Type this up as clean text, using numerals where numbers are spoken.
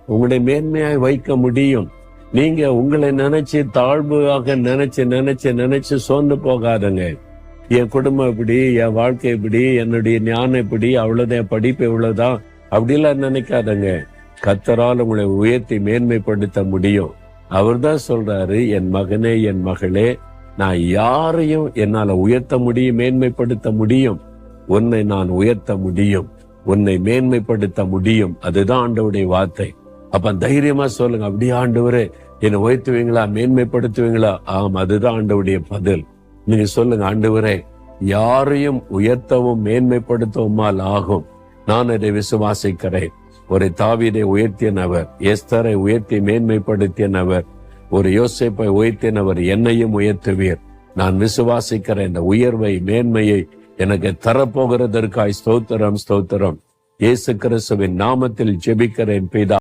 உங்களை மேன்மையாய் வைக்க முடியும். நீங்க உங்களை நினைச்சு தாழ்வாக நினைச்சு சோர்ந்து போகாதுங்க. என் குடும்பம் இப்படி, என் வாழ்க்கை இப்படி, என்னுடைய ஞானம் இப்படி, அவ்வளவுதான், படிப்பு இவ்வளவுதான், அப்படிலாம் நினைக்காதங்க. கர்த்தரால் உங்களை உயர்த்தி மேன்மைப்படுத்த முடியும். அவர் தான் சொல்றாரு, என் மகனே, என் மகளே, நான் யாரையும் என்னால உயர்த்த முடியும், மேன்மைப்படுத்த முடியும். உன்னை நான் உயர்த்த முடியும், உன்னை மேன்மைப்படுத்த முடியும். அதுதான் ஆண்டவருடைய வார்த்தை. அப்ப தைரியமா சொல்லுங்க, அப்படியே ஆண்டவரே என்னை உயர்த்துவீங்களா, மேன்மைப்படுத்துவீங்களா? ஆம், அதுதான் ஆண்டவருடைய பதில். நீங்க சொல்லுங்க, ஆண்டவரே யாரையும் உயர்த்தவும் மேன்மைப்படுத்தவுமால் ஆகும், நான் அதை விசுவாசிக்கிறேன். ஒரு தாவீதை உயர்த்தியனவர், எஸ்தரை உயர்த்தி மேன்மைப்படுத்தியனவர், ஒரு யோசேப்பை உயர்த்தினவர், என்னையும் உயர்த்துவீர். நான் விசுவாசிக்கிறேன். இந்த உயர்வை, மேன்மையை எனக்கு தரப்போகிறதற்காய் ஸ்தோத்திரம், ஸ்தோத்திரம். இயேசு கிறிஸ்துவின் நாமத்தில் ஜெபிக்கிறேன் பிதா.